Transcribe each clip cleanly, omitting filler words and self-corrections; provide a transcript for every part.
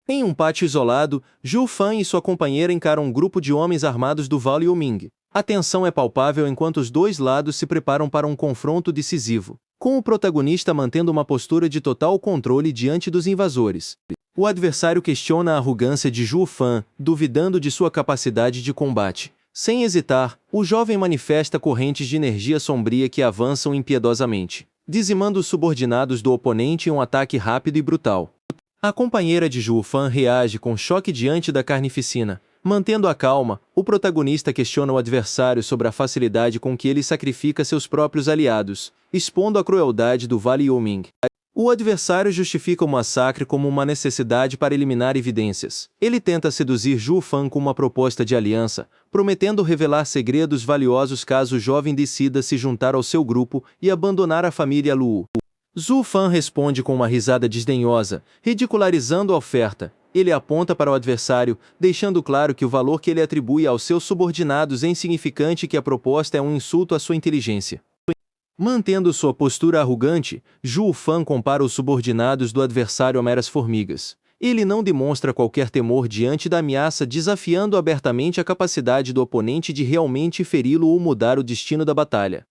Em um pátio isolado, Zhu Fan e sua companheira encaram um grupo de homens armados do Vale Yuming. A tensão é palpável enquanto os dois lados se preparam para um confronto decisivo, com o protagonista mantendo uma postura de total controle diante dos invasores. O adversário questiona a arrogância de Zhu Fan, duvidando de sua capacidade de combate. Sem hesitar, o jovem manifesta correntes de energia sombria que avançam impiedosamente, dizimando os subordinados do oponente em um ataque rápido e brutal. A companheira de Zhu Fan reage com choque diante da carnificina. Mantendo a calma, o protagonista questiona o adversário sobre a facilidade com que ele sacrifica seus próprios aliados, expondo a crueldade do Vale Yuming. O adversário justifica o massacre como uma necessidade para eliminar evidências. Ele tenta seduzir Zhu Fan com uma proposta de aliança, prometendo revelar segredos valiosos caso o jovem decida se juntar ao seu grupo e abandonar a família Lu. Zhu Fan responde com uma risada desdenhosa, ridicularizando a oferta. Ele aponta para o adversário, deixando claro que o valor que ele atribui aos seus subordinados é insignificante e que a proposta é um insulto à sua inteligência. Mantendo sua postura arrogante, Zhu Fan compara os subordinados do adversário a meras formigas. Ele não demonstra qualquer temor diante da ameaça, desafiando abertamente a capacidade do oponente de realmente feri-lo ou mudar o destino da batalha.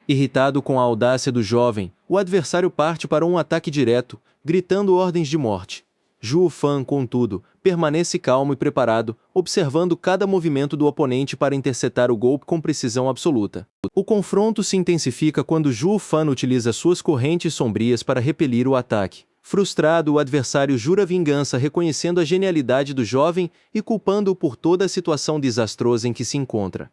Irritado com a audácia do jovem, o adversário parte para um ataque direto, gritando ordens de morte. Zhu Fan, contudo, permanece calmo e preparado, observando cada movimento do oponente para interceptar o golpe com precisão absoluta. O confronto se intensifica quando Zhu Fan utiliza suas correntes sombrias para repelir o ataque. Frustrado, o adversário jura vingança, reconhecendo a genialidade do jovem e culpando-o por toda a situação desastrosa em que se encontra.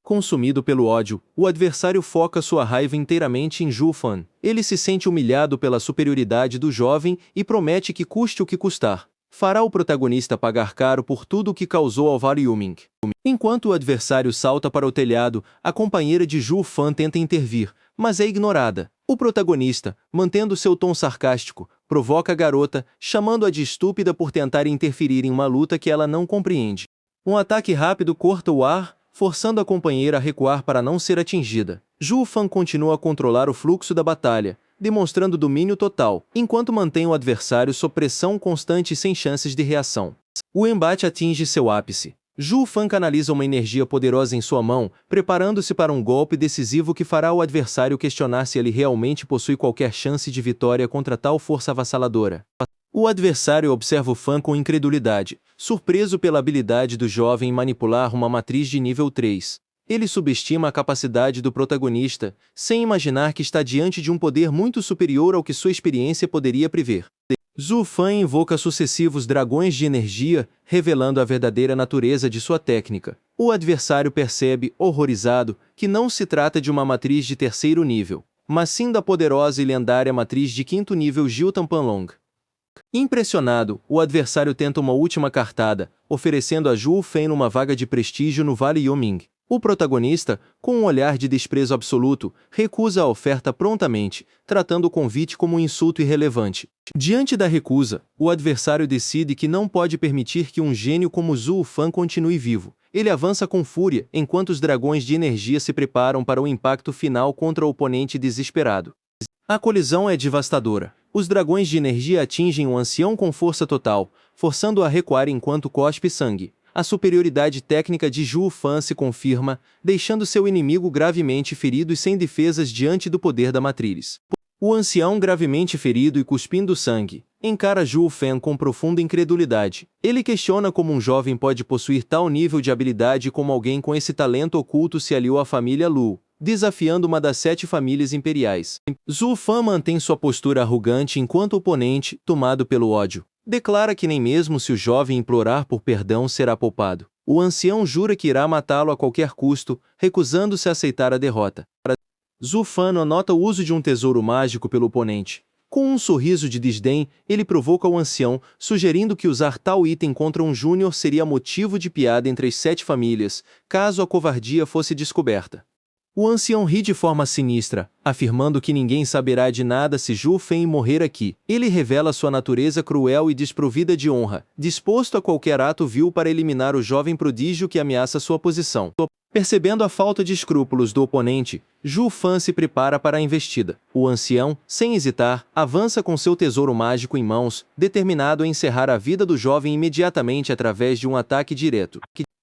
Consumido pelo ódio, o adversário foca sua raiva inteiramente em Zhu Fan. Ele se sente humilhado pela superioridade do jovem e promete que custe o que custar, fará o protagonista pagar caro por tudo o que causou ao Vale Yuming. Enquanto o adversário salta para o telhado, a companheira de Zhu Fan tenta intervir, mas é ignorada. O protagonista, mantendo seu tom sarcástico, provoca a garota, chamando-a de estúpida por tentar interferir em uma luta que ela não compreende. Um ataque rápido corta o ar, forçando a companheira a recuar para não ser atingida. Zhu Fan continua a controlar o fluxo da batalha, demonstrando domínio total, enquanto mantém o adversário sob pressão constante e sem chances de reação. O embate atinge seu ápice. Zhu Fan canaliza uma energia poderosa em sua mão, preparando-se para um golpe decisivo que fará o adversário questionar se ele realmente possui qualquer chance de vitória contra tal força avassaladora. O adversário observa o Fan com incredulidade, surpreso pela habilidade do jovem em manipular uma matriz de nível 3. Ele subestima a capacidade do protagonista, sem imaginar que está diante de um poder muito superior ao que sua experiência poderia prever. Zhu Fan invoca sucessivos dragões de energia, revelando a verdadeira natureza de sua técnica. O adversário percebe, horrorizado, que não se trata de uma matriz de terceiro nível, mas sim da poderosa e lendária matriz de quinto nível Jiltan Panlong. Impressionado, o adversário tenta uma última cartada, oferecendo a Zhu Fan uma vaga de prestígio no Vale Yuming. O protagonista, com um olhar de desprezo absoluto, recusa a oferta prontamente, tratando o convite como um insulto irrelevante. Diante da recusa, o adversário decide que não pode permitir que um gênio como Zhu Fan continue vivo. Ele avança com fúria, enquanto os dragões de energia se preparam para o impacto final contra o oponente desesperado. A colisão é devastadora. Os dragões de energia atingem o ancião com força total, forçando-o a recuar enquanto cospe sangue. A superioridade técnica de Zhu Fan se confirma, deixando seu inimigo gravemente ferido e sem defesas diante do poder da matriz. O ancião, gravemente ferido e cuspindo sangue, encara Zhu Fan com profunda incredulidade. Ele questiona como um jovem pode possuir tal nível de habilidade e como alguém com esse talento oculto se aliou à família Lu, desafiando uma das 7 famílias imperiais. Zhu Fan mantém sua postura arrogante enquanto o oponente, tomado pelo ódio, declara que nem mesmo se o jovem implorar por perdão será poupado. O ancião jura que irá matá-lo a qualquer custo, recusando-se a aceitar a derrota. Zhu Fan anota o uso de um tesouro mágico pelo oponente. Com um sorriso de desdém, ele provoca o ancião, sugerindo que usar tal item contra um júnior seria motivo de piada entre as 7 famílias, caso a covardia fosse descoberta. O ancião ri de forma sinistra, afirmando que ninguém saberá de nada se Zhu Fan morrer aqui. Ele revela sua natureza cruel e desprovida de honra, disposto a qualquer ato vil para eliminar o jovem prodígio que ameaça sua posição. Percebendo a falta de escrúpulos do oponente, Zhu Fan se prepara para a investida. O ancião, sem hesitar, avança com seu tesouro mágico em mãos, determinado a encerrar a vida do jovem imediatamente através de um ataque direto.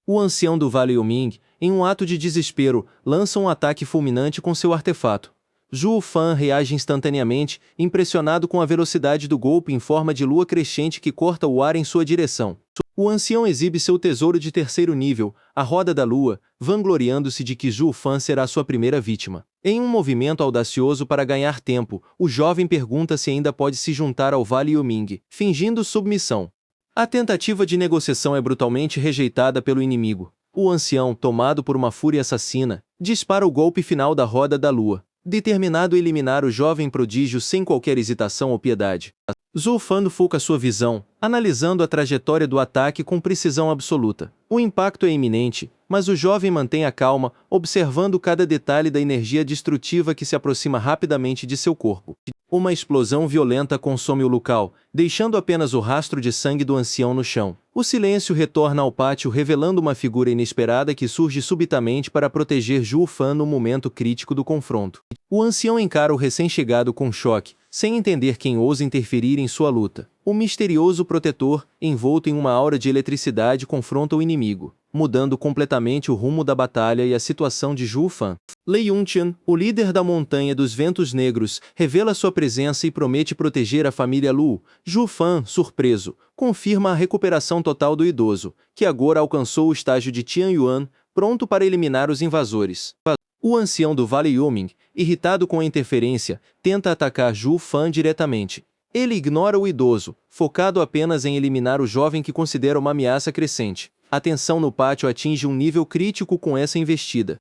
O ancião do Vale Yuming, em um ato de desespero, lança um ataque fulminante com seu artefato. Zhu Fan reage instantaneamente, impressionado com a velocidade do golpe em forma de lua crescente que corta o ar em sua direção. O ancião exibe seu tesouro de terceiro nível, a Roda da Lua, vangloriando-se de que Zhu Fan será sua primeira vítima. Em um movimento audacioso para ganhar tempo, o jovem pergunta se ainda pode se juntar ao Vale Yuming, fingindo submissão. A tentativa de negociação é brutalmente rejeitada pelo inimigo. O ancião, tomado por uma fúria assassina, dispara o golpe final da Roda da Lua, determinado a eliminar o jovem prodígio sem qualquer hesitação ou piedade. Zhu Fan foca sua visão, analisando a trajetória do ataque com precisão absoluta. O impacto é iminente, mas o jovem mantém a calma, observando cada detalhe da energia destrutiva que se aproxima rapidamente de seu corpo. Uma explosão violenta consome o local, deixando apenas o rastro de sangue do ancião no chão. O silêncio retorna ao pátio, revelando uma figura inesperada que surge subitamente para proteger Zhu Fan no momento crítico do confronto. O ancião encara o recém-chegado com choque, sem entender quem ousa interferir em sua luta. O misterioso protetor, envolto em uma aura de eletricidade, confronta o inimigo, mudando completamente o rumo da batalha e a situação de Zhu Fan. Lei Yuntian, o líder da Montanha dos Ventos Negros, revela sua presença e promete proteger a família Lu. Zhu Fan, surpreso, confirma a recuperação total do idoso, que agora alcançou o estágio de Tianyuan, pronto para eliminar os invasores. O ancião do Vale Yuming, irritado com a interferência, tenta atacar Zhu Fan diretamente. Ele ignora o idoso, focado apenas em eliminar o jovem que considera uma ameaça crescente. A tensão no pátio atinge um nível crítico com essa investida.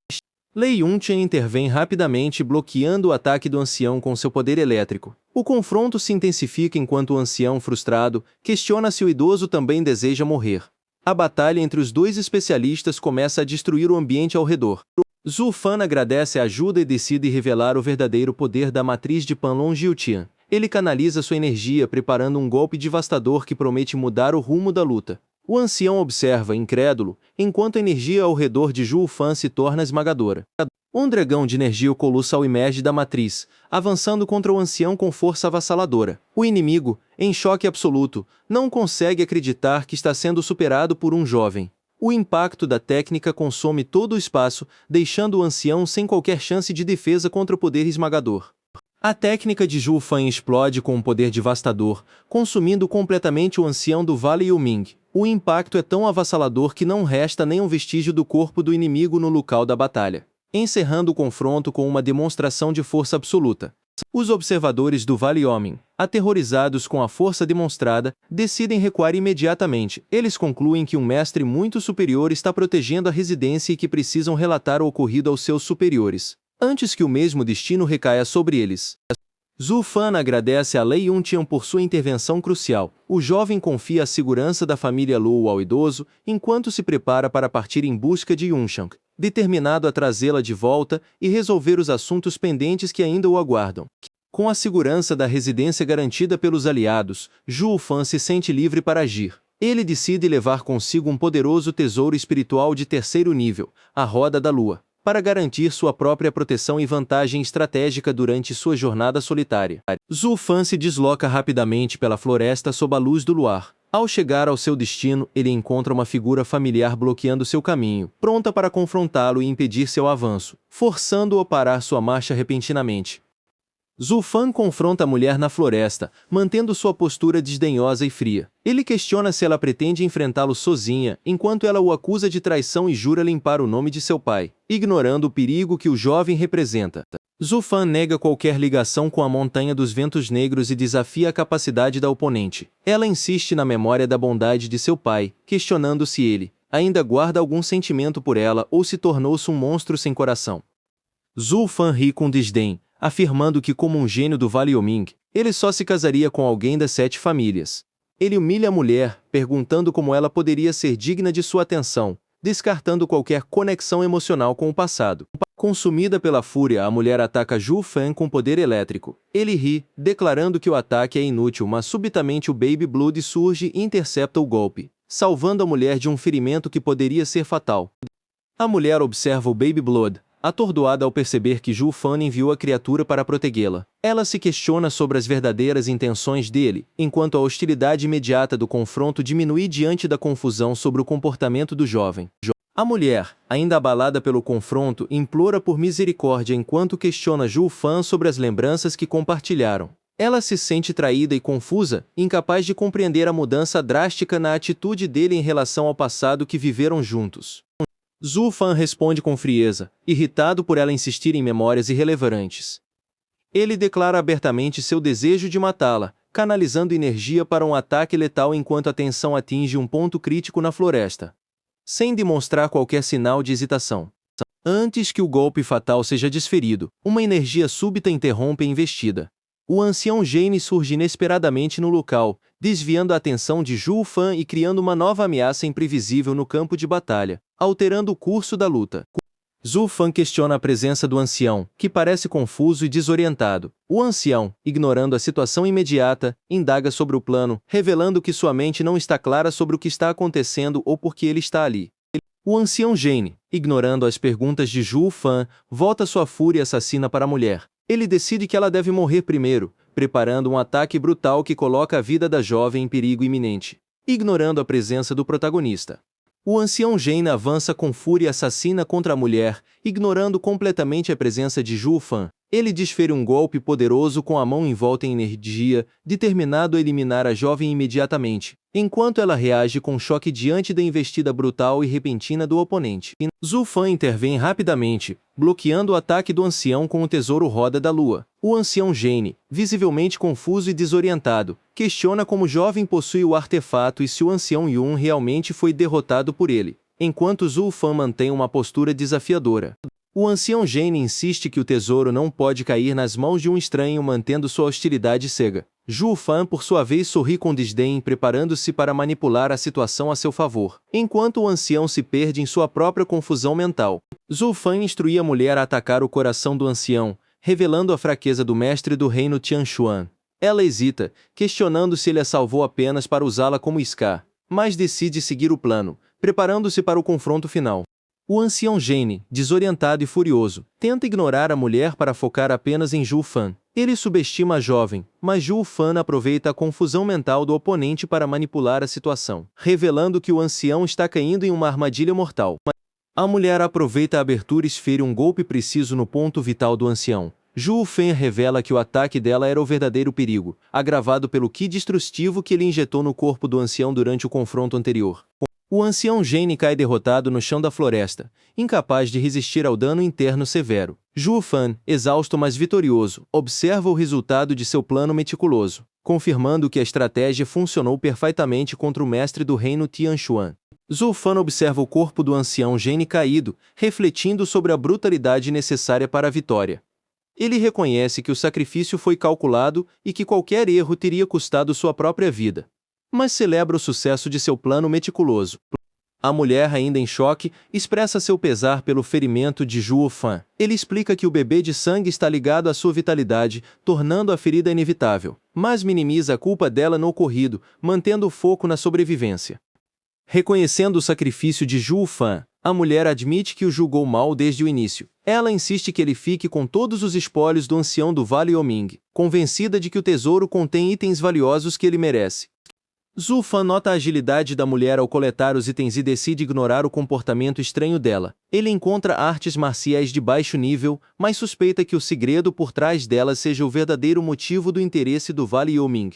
Lei Yuntian intervém rapidamente, bloqueando o ataque do ancião com seu poder elétrico. O confronto se intensifica enquanto o ancião, frustrado, questiona se o idoso também deseja morrer. A batalha entre os dois especialistas começa a destruir o ambiente ao redor. Zhu Fan agradece a ajuda e decide revelar o verdadeiro poder da matriz de Panlong Jiutian. Ele canaliza sua energia preparando um golpe devastador que promete mudar o rumo da luta. O ancião observa, incrédulo, enquanto a energia ao redor de Zhu Fan se torna esmagadora. Um dragão de energia colossal emerge da matriz, avançando contra o ancião com força avassaladora. O inimigo, em choque absoluto, não consegue acreditar que está sendo superado por um jovem. O impacto da técnica consome todo o espaço, deixando o ancião sem qualquer chance de defesa contra o poder esmagador. A técnica de Zhu Fan explode com um poder devastador, consumindo completamente o ancião do Vale Yuming. O impacto é tão avassalador que não resta nem um vestígio do corpo do inimigo no local da batalha, encerrando o confronto com uma demonstração de força absoluta. Os observadores do Vale Yuming, aterrorizados com a força demonstrada, decidem recuar imediatamente. Eles concluem que um mestre muito superior está protegendo a residência e que precisam relatar o ocorrido aos seus superiores, antes que o mesmo destino recaia sobre eles. Zhu Fan agradece a Lei Yuntian por sua intervenção crucial. O jovem confia a segurança da família Lu ao idoso, enquanto se prepara para partir em busca de Yunshang, determinado a trazê-la de volta e resolver os assuntos pendentes que ainda o aguardam. Com a segurança da residência garantida pelos aliados, Zhu Fan se sente livre para agir. Ele decide levar consigo um poderoso tesouro espiritual de terceiro nível, a Roda da Lua, para garantir sua própria proteção e vantagem estratégica durante sua jornada solitária. Zhu Fan se desloca rapidamente pela floresta sob a luz do luar. Ao chegar ao seu destino, ele encontra uma figura familiar bloqueando seu caminho, pronta para confrontá-lo e impedir seu avanço, forçando-o a parar sua marcha repentinamente. Zhu Fan confronta a mulher na floresta, mantendo sua postura desdenhosa e fria. Ele questiona se ela pretende enfrentá-lo sozinha, enquanto ela o acusa de traição e jura limpar o nome de seu pai, ignorando o perigo que o jovem representa. Zhu Fan nega qualquer ligação com a Montanha dos Ventos Negros e desafia a capacidade da oponente. Ela insiste na memória da bondade de seu pai, questionando se ele ainda guarda algum sentimento por ela ou se tornou-se um monstro sem coração. Zhu Fan ri com desdém, afirmando que, como um gênio do Vale Yuming, ele só se casaria com alguém das 7 famílias. Ele humilha a mulher, perguntando como ela poderia ser digna de sua atenção, descartando qualquer conexão emocional com o passado. Consumida pela fúria, a mulher ataca Zhu Fan com poder elétrico. Ele ri, declarando que o ataque é inútil, mas subitamente o Baby Blood surge e intercepta o golpe, salvando a mulher de um ferimento que poderia ser fatal. A mulher observa o Baby Blood, atordoada ao perceber que Zhu Fan enviou a criatura para protegê-la. Ela se questiona sobre as verdadeiras intenções dele, enquanto a hostilidade imediata do confronto diminui diante da confusão sobre o comportamento do jovem. A mulher, ainda abalada pelo confronto, implora por misericórdia enquanto questiona Zhu Fan sobre as lembranças que compartilharam. Ela se sente traída e confusa, incapaz de compreender a mudança drástica na atitude dele em relação ao passado que viveram juntos. Zhu Fan responde com frieza, irritado por ela insistir em memórias irrelevantes. Ele declara abertamente seu desejo de matá-la, canalizando energia para um ataque letal enquanto a tensão atinge um ponto crítico na floresta. Sem demonstrar qualquer sinal de hesitação. Antes que o golpe fatal seja desferido, uma energia súbita interrompe a investida. O ancião Jane surge inesperadamente no local, desviando a atenção de Zhu Fan e criando uma nova ameaça imprevisível no campo de batalha, alterando o curso da luta. Zhu Fan questiona a presença do ancião, que parece confuso e desorientado. O ancião, ignorando a situação imediata, indaga sobre o plano, revelando que sua mente não está clara sobre o que está acontecendo ou por que ele está ali. O ancião Jane, ignorando as perguntas de Zhu Fan, volta sua fúria assassina para a mulher. Ele decide que ela deve morrer primeiro, preparando um ataque brutal que coloca a vida da jovem em perigo iminente, ignorando a presença do protagonista. O ancião Jane avança com fúria assassina contra a mulher, ignorando completamente a presença de Zhu Fan. Ele desfere um golpe poderoso com a mão envolta em energia, determinado a eliminar a jovem imediatamente, enquanto ela reage com choque diante da investida brutal e repentina do oponente. Zhu Fan intervém rapidamente, bloqueando o ataque do ancião com o tesouro Roda da Lua. O ancião Jane, visivelmente confuso e desorientado, questiona como o jovem possui o artefato e se o ancião Yun realmente foi derrotado por ele, enquanto Zhu Fan mantém uma postura desafiadora. O ancião Jane insiste que o tesouro não pode cair nas mãos de um estranho mantendo sua hostilidade cega. Zhu Fan, por sua vez, sorri com desdém, preparando-se para manipular a situação a seu favor, enquanto o ancião se perde em sua própria confusão mental. Zhu Fan instruía a mulher a atacar o coração do ancião, revelando a fraqueza do mestre do reino Tianxuan. Ela hesita, questionando se ele a salvou apenas para usá-la como isca, mas decide seguir o plano, preparando-se para o confronto final. O ancião Jane, desorientado e furioso, tenta ignorar a mulher para focar apenas em Zhu Fan. Ele subestima a jovem, mas Zhu Fan aproveita a confusão mental do oponente para manipular a situação, revelando que o ancião está caindo em uma armadilha mortal. A mulher aproveita a abertura e esfere um golpe preciso no ponto vital do ancião. Zhu Fan revela que o ataque dela era o verdadeiro perigo, agravado pelo ki destrutivo que ele injetou no corpo do ancião durante o confronto anterior. O ancião Jane cai derrotado no chão da floresta, incapaz de resistir ao dano interno severo. Zhu Fan, exausto mas vitorioso, observa o resultado de seu plano meticuloso, confirmando que a estratégia funcionou perfeitamente contra o mestre do reino Tianxuan. Zhu Fan observa o corpo do ancião Jane caído, refletindo sobre a brutalidade necessária para a vitória. Ele reconhece que o sacrifício foi calculado e que qualquer erro teria custado sua própria vida, mas celebra o sucesso de seu plano meticuloso. A mulher, ainda em choque, expressa seu pesar pelo ferimento de Zhu Fan. Ele explica que o bebê de sangue está ligado à sua vitalidade, tornando a ferida inevitável, mas minimiza a culpa dela no ocorrido, mantendo o foco na sobrevivência. Reconhecendo o sacrifício de Zhu Fan, a mulher admite que o julgou mal desde o início. Ela insiste que ele fique com todos os espólios do ancião do Vale Yoming, convencida de que o tesouro contém itens valiosos que ele merece. Zhu Fan nota a agilidade da mulher ao coletar os itens e decide ignorar o comportamento estranho dela. Ele encontra artes marciais de baixo nível, mas suspeita que o segredo por trás delas seja o verdadeiro motivo do interesse do Vale Yoming.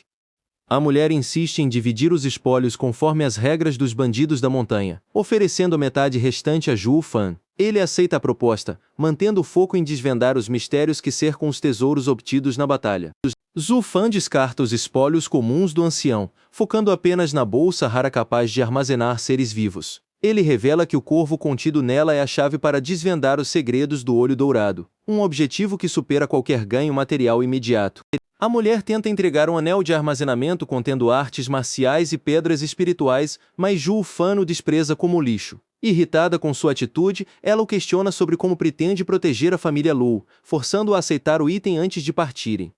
A mulher insiste em dividir os espólios conforme as regras dos bandidos da montanha, oferecendo a metade restante a Zhu Fan. Ele aceita a proposta, mantendo o foco em desvendar os mistérios que cercam os tesouros obtidos na batalha. Zhu Fan descarta os espólios comuns do ancião, focando apenas na bolsa rara capaz de armazenar seres vivos. Ele revela que o corvo contido nela é a chave para desvendar os segredos do Olho Dourado, um objetivo que supera qualquer ganho material imediato. A mulher tenta entregar um anel de armazenamento contendo artes marciais e pedras espirituais, mas Zhu Fan o despreza como lixo. Irritada com sua atitude, ela o questiona sobre como pretende proteger a família Lu, forçando-o a aceitar o item antes de partirem.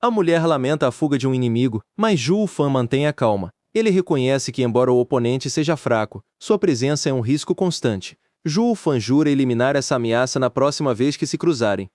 A mulher lamenta a fuga de um inimigo, mas Zhu Fan mantém a calma. Ele reconhece que, embora o oponente seja fraco, sua presença é um risco constante. Zhou Fan jura eliminar essa ameaça na próxima vez que se cruzarem.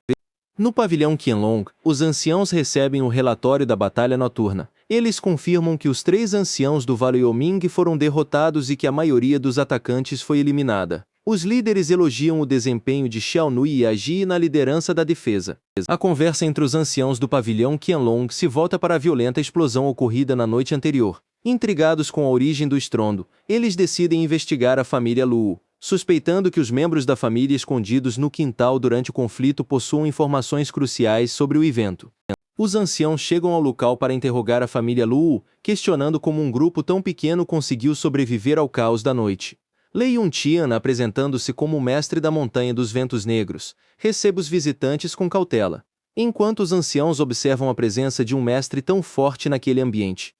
No pavilhão Qianlong, os anciãos recebem o relatório da batalha noturna. Eles confirmam que os 3 anciãos do Vale Yoming foram derrotados e que a maioria dos atacantes foi eliminada. Os líderes elogiam o desempenho de Xiao Nui e Agi na liderança da defesa. A conversa entre os anciãos do pavilhão Qianlong se volta para a violenta explosão ocorrida na noite anterior. Intrigados com a origem do estrondo, eles decidem investigar a família Luo, suspeitando que os membros da família escondidos no quintal durante o conflito possuam informações cruciais sobre o evento. Os anciãos chegam ao local para interrogar a família Luo, questionando como um grupo tão pequeno conseguiu sobreviver ao caos da noite. Lei Yuntian, apresentando-se como o mestre da Montanha dos Ventos Negros, recebe os visitantes com cautela, enquanto os anciãos observam a presença de um mestre tão forte naquele ambiente.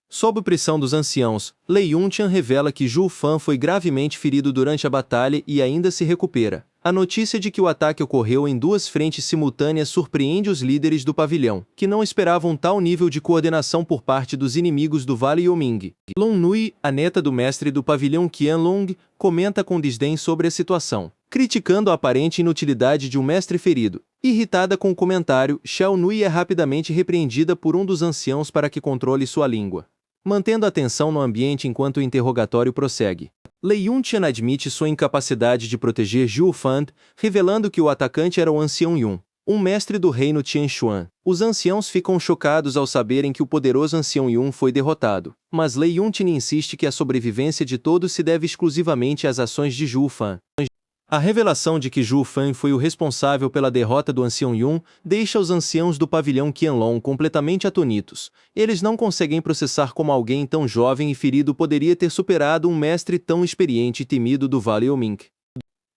Sob pressão dos anciãos, Lei Yuntian revela que Zhou Fan foi gravemente ferido durante a batalha e ainda se recupera. A notícia de que o ataque ocorreu em 2 frentes simultâneas surpreende os líderes do pavilhão, que não esperavam tal nível de coordenação por parte dos inimigos do Vale Yoming. Long Nui, a neta do mestre do pavilhão Qianlong, comenta com desdém sobre a situação, criticando a aparente inutilidade de um mestre ferido. Irritada com o comentário, Xiao Nui é rapidamente repreendida por um dos anciãos para que controle sua língua, mantendo a atenção no ambiente enquanto o interrogatório prossegue. Lei Yuntian admite sua incapacidade de proteger Zhou Fan, revelando que o atacante era o ancião Yun, um mestre do reino Tianshuan. Os anciãos ficam chocados ao saberem que o poderoso ancião Yun foi derrotado, mas Lei Yuntian insiste que a sobrevivência de todos se deve exclusivamente às ações de Zhou Fan. A revelação de que Zhou Fan foi o responsável pela derrota do ancião Yun deixa os anciãos do pavilhão Qianlong completamente atonitos. Eles não conseguem processar como alguém tão jovem e ferido poderia ter superado um mestre tão experiente e temido do Vale Yoming.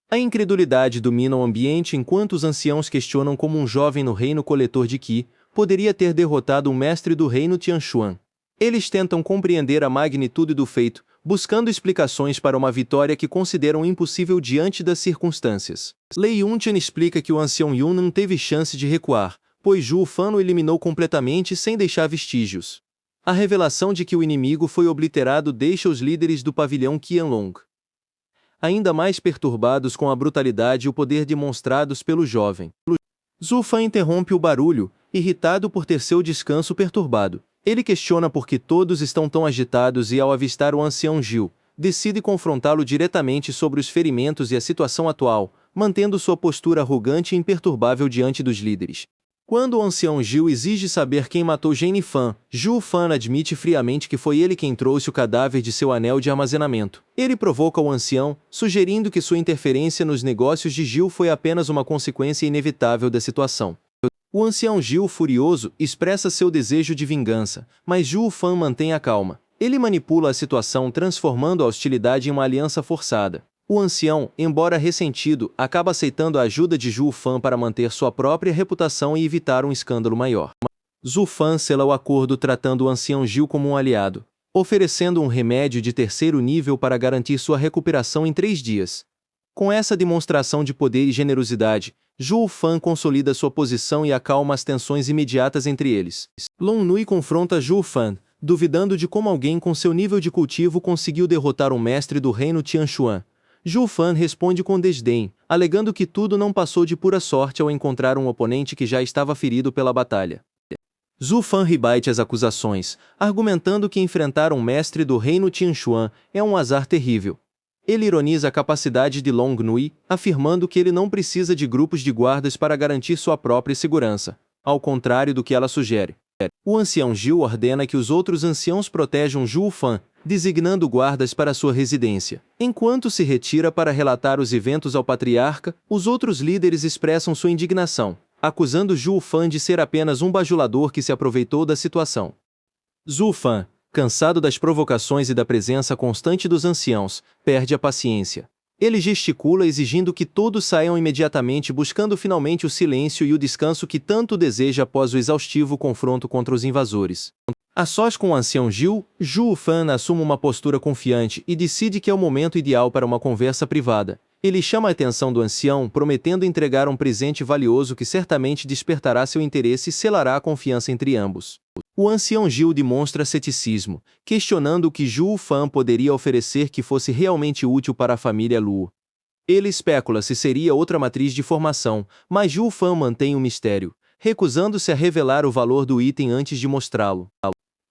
A incredulidade domina o ambiente enquanto os anciãos questionam como um jovem no reino coletor de Qi poderia ter derrotado um mestre do reino Tianshuan. Eles tentam compreender a magnitude do feito, buscando explicações para uma vitória que consideram impossível diante das circunstâncias. Lei Yuntian explica que o ancião Yun não teve chance de recuar, pois Zhou Fan o eliminou completamente sem deixar vestígios. A revelação de que o inimigo foi obliterado deixa os líderes do pavilhão Qianlong ainda mais perturbados com a brutalidade e o poder demonstrados pelo jovem. Zhou Fan interrompe o barulho, irritado por ter seu descanso perturbado. Ele questiona por que todos estão tão agitados e, ao avistar o ancião Gil, decide confrontá-lo diretamente sobre os ferimentos e a situação atual, mantendo sua postura arrogante e imperturbável diante dos líderes. Quando o ancião Gil exige saber quem matou Jane Fan, Zhou Fan admite friamente que foi ele quem trouxe o cadáver de seu anel de armazenamento. Ele provoca o ancião, sugerindo que sua interferência nos negócios de Gil foi apenas uma consequência inevitável da situação. O ancião Gil, furioso, expressa seu desejo de vingança, mas Zhou Fan mantém a calma. Ele manipula a situação transformando a hostilidade em uma aliança forçada. O ancião, embora ressentido, acaba aceitando a ajuda de Zhou Fan para manter sua própria reputação e evitar um escândalo maior. Zhou Fan sela o acordo tratando o ancião Gil como um aliado, oferecendo um remédio de 3º nível para garantir sua recuperação em 3 dias. Com essa demonstração de poder e generosidade, Zhou Fan consolida sua posição e acalma as tensões imediatas entre eles. Long Nui confronta Zhou Fan, duvidando de como alguém com seu nível de cultivo conseguiu derrotar um mestre do reino Tianshuan. Zhou Fan responde com desdém, alegando que tudo não passou de pura sorte ao encontrar um oponente que já estava ferido pela batalha. Zhou Fan rebate as acusações, argumentando que enfrentar um mestre do reino Tianshuan é um azar terrível. Ele ironiza a capacidade de Long Nui, afirmando que ele não precisa de grupos de guardas para garantir sua própria segurança, ao contrário do que ela sugere. O ancião Gil ordena que os outros anciãos protejam Zhou Fan, designando guardas para sua residência. Enquanto se retira para relatar os eventos ao patriarca, os outros líderes expressam sua indignação, acusando Zhou Fan de ser apenas um bajulador que se aproveitou da situação. Zhou Fan, cansado das provocações e da presença constante dos anciãos, perde a paciência. Ele gesticula exigindo que todos saiam imediatamente, buscando finalmente o silêncio e o descanso que tanto deseja após o exaustivo confronto contra os invasores. A sós com o ancião Gil, Zhou Fan assume uma postura confiante e decide que é o momento ideal para uma conversa privada. Ele chama a atenção do ancião, prometendo entregar um presente valioso que certamente despertará seu interesse e selará a confiança entre ambos. O ancião Gil demonstra ceticismo, questionando o que Zhou Fan poderia oferecer que fosse realmente útil para a família Luo. Ele especula se seria outra matriz de formação, mas Zhu Fan mantém o mistério, recusando-se a revelar o valor do item antes de mostrá-lo.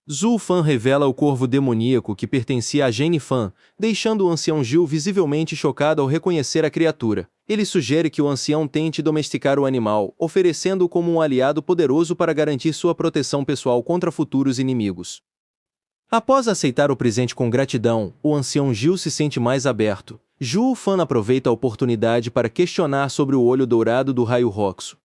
Zhu Fan revela o corvo demoníaco que pertencia a Jane Fan, deixando o ancião Zhu visivelmente chocado ao reconhecer a criatura. Ele sugere que o ancião tente domesticar o animal, oferecendo-o como um aliado poderoso para garantir sua proteção pessoal contra futuros inimigos. Após aceitar o presente com gratidão, o ancião Zhu se sente mais aberto. Zhu Fan aproveita a oportunidade para questionar sobre o olho dourado do raio Roxo,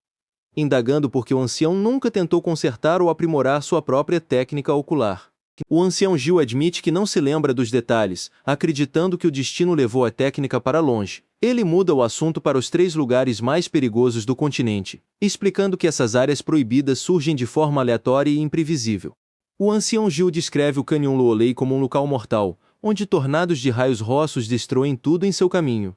indagando por que o ancião nunca tentou consertar ou aprimorar sua própria técnica ocular. O ancião Zhu admite que não se lembra dos detalhes, acreditando que o destino levou a técnica para longe. Ele muda o assunto para os 3 lugares mais perigosos do continente, explicando que essas áreas proibidas surgem de forma aleatória e imprevisível. O ancião Zhu descreve o Canyon Luolei como um local mortal, onde tornados de raios rossos destroem tudo em seu caminho.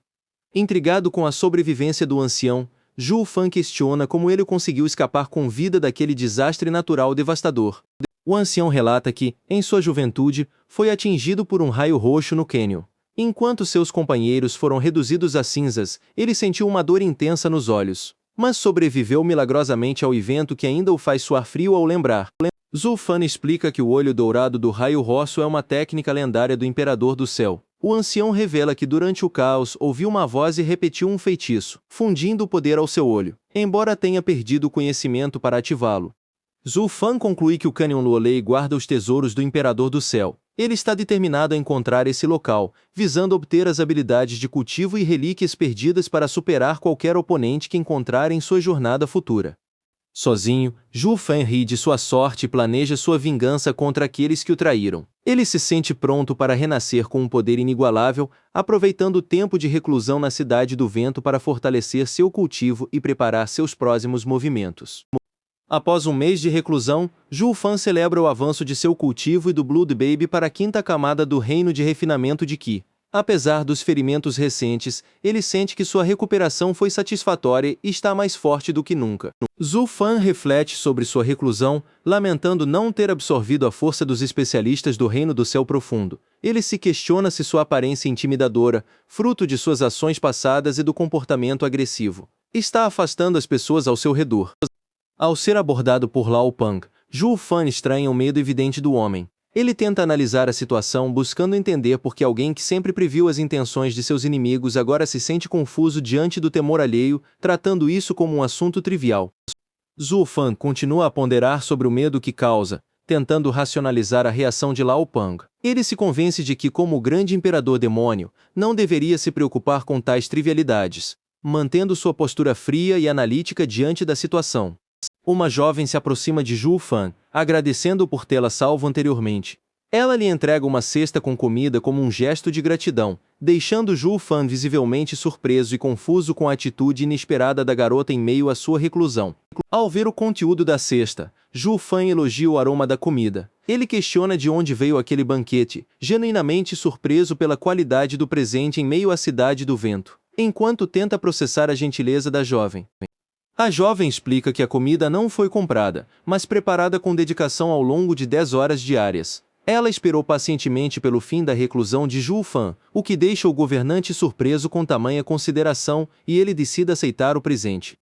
Intrigado com a sobrevivência do ancião, Zhu Fan questiona como ele conseguiu escapar com vida daquele desastre natural devastador. O ancião relata que, em sua juventude, foi atingido por um raio roxo no cânion. Enquanto seus companheiros foram reduzidos a cinzas, ele sentiu uma dor intensa nos olhos, mas sobreviveu milagrosamente ao evento que ainda o faz suar frio ao lembrar. Zhu Fan explica que o olho dourado do raio roxo é uma técnica lendária do Imperador do Céu. O ancião revela que durante o caos ouviu uma voz e repetiu um feitiço, fundindo o poder ao seu olho, embora tenha perdido o conhecimento para ativá-lo. Zhu Fan conclui que o Canyon Luolei guarda os tesouros do Imperador do Céu. Ele está determinado a encontrar esse local, visando obter as habilidades de cultivo e relíquias perdidas para superar qualquer oponente que encontrar em sua jornada futura. Sozinho, Zhu Fan ri de sua sorte e planeja sua vingança contra aqueles que o traíram. Ele se sente pronto para renascer com um poder inigualável, aproveitando o tempo de reclusão na Cidade do Vento para fortalecer seu cultivo e preparar seus próximos movimentos. Após um mês de reclusão, Zhu Fan celebra o avanço de seu cultivo e do Blood Baby para a 5ª camada do Reino de Refinamento de Qi. Apesar dos ferimentos recentes, ele sente que sua recuperação foi satisfatória e está mais forte do que nunca. Zhu Fan reflete sobre sua reclusão, lamentando não ter absorvido a força dos especialistas do Reino do Céu Profundo. Ele se questiona se sua aparência intimidadora, fruto de suas ações passadas e do comportamento agressivo, está afastando as pessoas ao seu redor. Ao ser abordado por Lao Pang, Zhu Fan estranha o medo evidente do homem. Ele tenta analisar a situação buscando entender por que alguém que sempre previu as intenções de seus inimigos agora se sente confuso diante do temor alheio, tratando isso como um assunto trivial. Zhu Fan continua a ponderar sobre o medo que causa, tentando racionalizar a reação de Lao Pang. Ele se convence de que, como o grande imperador demônio, não deveria se preocupar com tais trivialidades, mantendo sua postura fria e analítica diante da situação. Uma jovem se aproxima de Zhu Fan, agradecendo por tê-la salvo anteriormente. Ela lhe entrega uma cesta com comida como um gesto de gratidão, deixando Zhu Fan visivelmente surpreso e confuso com a atitude inesperada da garota em meio à sua reclusão. Ao ver o conteúdo da cesta, Zhu Fan elogia o aroma da comida. Ele questiona de onde veio aquele banquete, genuinamente surpreso pela qualidade do presente em meio à Cidade do Vento, enquanto tenta processar a gentileza da jovem. A jovem explica que a comida não foi comprada, mas preparada com dedicação ao longo de 10 horas diárias. Ela esperou pacientemente pelo fim da reclusão de Zhu Fan, o que deixa o governante surpreso com tamanha consideração, e ele decide aceitar o presente.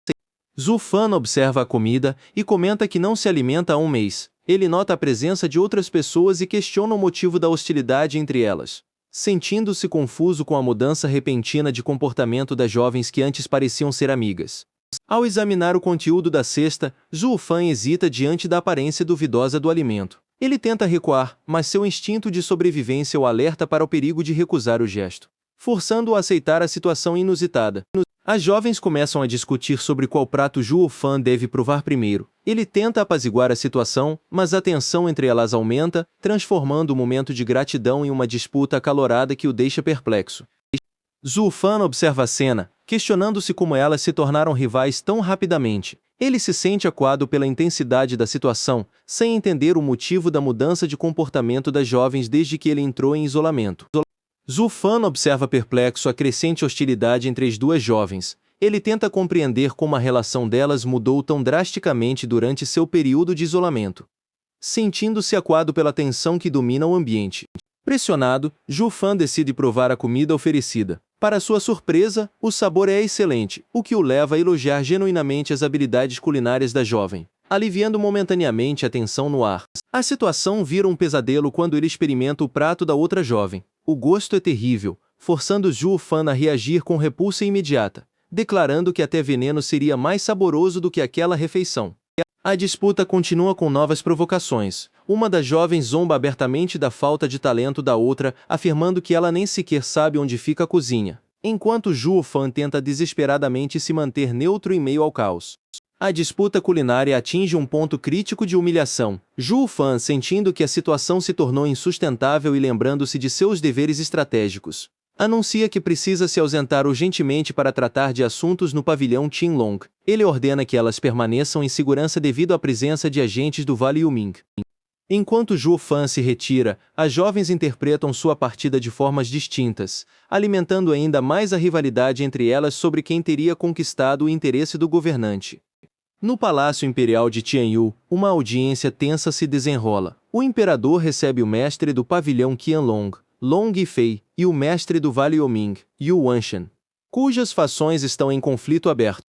Zhu Fan observa a comida e comenta que não se alimenta há um mês. Ele nota a presença de outras pessoas e questiona o motivo da hostilidade entre elas, sentindo-se confuso com a mudança repentina de comportamento das jovens que antes pareciam ser amigas. Ao examinar o conteúdo da cesta, Zhu Fan hesita diante da aparência duvidosa do alimento. Ele tenta recuar, mas seu instinto de sobrevivência o alerta para o perigo de recusar o gesto, forçando-o a aceitar a situação inusitada. As jovens começam a discutir sobre qual prato Zhu Fan deve provar primeiro. Ele tenta apaziguar a situação, mas a tensão entre elas aumenta, transformando o momento de gratidão em uma disputa acalorada que o deixa perplexo. Zhu Fan observa a cena, questionando-se como elas se tornaram rivais tão rapidamente. Ele se sente acuado pela intensidade da situação, sem entender o motivo da mudança de comportamento das jovens desde que ele entrou em isolamento. Zhu Fan observa perplexo a crescente hostilidade entre as duas jovens. Ele tenta compreender como a relação delas mudou tão drasticamente durante seu período de isolamento, sentindo-se acuado pela tensão que domina o ambiente. Pressionado, Zhu Fan decide provar a comida oferecida. Para sua surpresa, o sabor é excelente, o que o leva a elogiar genuinamente as habilidades culinárias da jovem, aliviando momentaneamente a tensão no ar. A situação vira um pesadelo quando ele experimenta o prato da outra jovem. O gosto é terrível, forçando Zhu Fan a reagir com repulsa imediata, declarando que até veneno seria mais saboroso do que aquela refeição. A disputa continua com novas provocações. Uma das jovens zomba abertamente da falta de talento da outra, afirmando que ela nem sequer sabe onde fica a cozinha, enquanto Zhu Fan tenta desesperadamente se manter neutro em meio ao caos. A disputa culinária atinge um ponto crítico de humilhação. Zhu Fan, sentindo que a situação se tornou insustentável e lembrando-se de seus deveres estratégicos, anuncia que precisa se ausentar urgentemente para tratar de assuntos no pavilhão Qinglong. Ele ordena que elas permaneçam em segurança devido à presença de agentes do Vale Yuming. Enquanto Zhu Fan se retira, as jovens interpretam sua partida de formas distintas, alimentando ainda mais a rivalidade entre elas sobre quem teria conquistado o interesse do governante. No Palácio Imperial de Tianyu, uma audiência tensa se desenrola. O imperador recebe o mestre do pavilhão Qianlong, Long Yifei, e o mestre do Vale Yuming, Yu Wanshan, cujas fações estão em conflito aberto.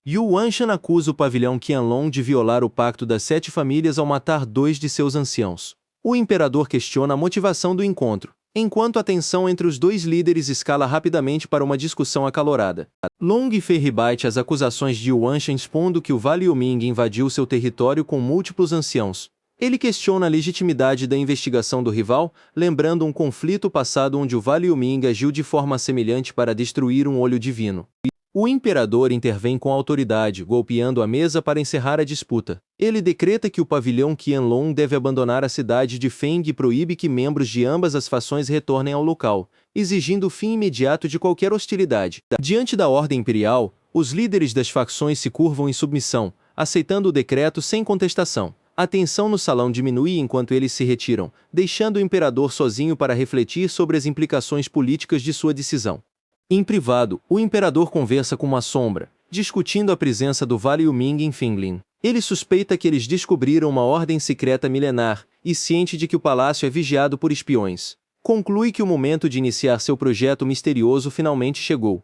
Yu Wanshan acusa o pavilhão Qianlong de violar o pacto das 7 famílias ao matar 2 de seus anciãos. O imperador questiona a motivação do encontro, enquanto a tensão entre os dois líderes escala rapidamente para uma discussão acalorada. Long Yifei rebate as acusações de Yu Wanshan expondo que o Vale Yuming invadiu seu território com múltiplos anciãos. Ele questiona a legitimidade da investigação do rival, lembrando um conflito passado onde o Vale Yuming agiu de forma semelhante para destruir um olho divino. O imperador intervém com autoridade, golpeando a mesa para encerrar a disputa. Ele decreta que o pavilhão Qianlong deve abandonar a cidade de Feng e proíbe que membros de ambas as fações retornem ao local, exigindo o fim imediato de qualquer hostilidade. Diante da ordem imperial, os líderes das facções se curvam em submissão, aceitando o decreto sem contestação. A tensão no salão diminui enquanto eles se retiram, deixando o imperador sozinho para refletir sobre as implicações políticas de sua decisão. Em privado, o imperador conversa com uma sombra, discutindo a presença do Vale Yuming em Finglin. Ele suspeita que eles descobriram uma ordem secreta milenar, e ciente de que o palácio é vigiado por espiões, conclui que o momento de iniciar seu projeto misterioso finalmente chegou.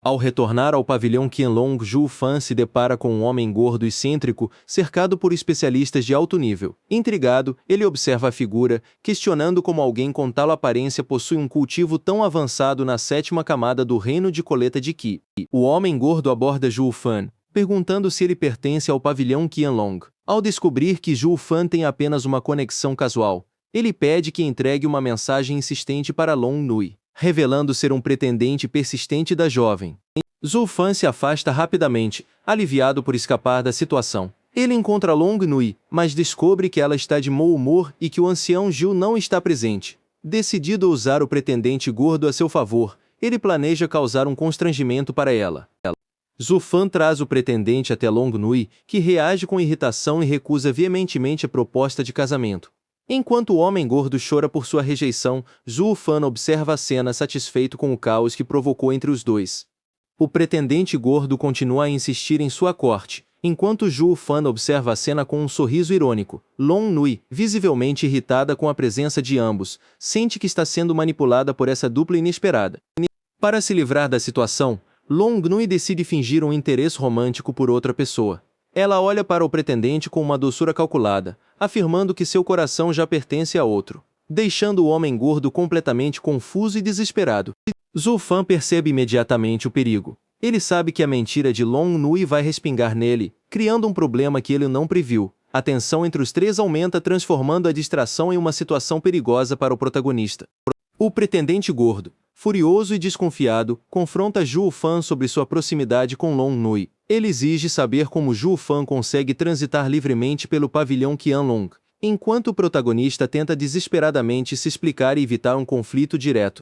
Ao retornar ao pavilhão Qianlong, Zhu Fan se depara com um homem gordo e excêntrico, cercado por especialistas de alto nível. Intrigado, ele observa a figura, questionando como alguém com tal aparência possui um cultivo tão avançado na 7ª camada do reino de coleta de Qi. O homem gordo aborda Zhu Fan, perguntando se ele pertence ao pavilhão Qianlong. Ao descobrir que Zhu Fan tem apenas uma conexão casual, ele pede que entregue uma mensagem insistente para Long Nui, revelando ser um pretendente persistente da jovem. Zhu Fan se afasta rapidamente, aliviado por escapar da situação. Ele encontra Long Nui, mas descobre que ela está de mau humor e que o ancião Zhu não está presente. Decidido a usar o pretendente gordo a seu favor, ele planeja causar um constrangimento para ela. Zhu Fan traz o pretendente até Long Nui, que reage com irritação e recusa veementemente a proposta de casamento. Enquanto o homem gordo chora por sua rejeição, Zhu Fan observa a cena satisfeito com o caos que provocou entre os dois. O pretendente gordo continua a insistir em sua corte, enquanto Zhu Fan observa a cena com um sorriso irônico. Long Nui, visivelmente irritada com a presença de ambos, sente que está sendo manipulada por essa dupla inesperada. Para se livrar da situação, Long Nui decide fingir um interesse romântico por outra pessoa. Ela olha para o pretendente com uma doçura calculada, afirmando que seu coração já pertence a outro, deixando o homem gordo completamente confuso e desesperado. Zhu Fan percebe imediatamente o perigo. Ele sabe que a mentira de Long Nui vai respingar nele, criando um problema que ele não previu. A tensão entre os três aumenta, transformando a distração em uma situação perigosa para o protagonista. O pretendente gordo, furioso e desconfiado, confronta Zhu Fan sobre sua proximidade com Long Nui. Ele exige saber como Zhu Fan consegue transitar livremente pelo pavilhão Qianlong, enquanto o protagonista tenta desesperadamente se explicar e evitar um conflito direto.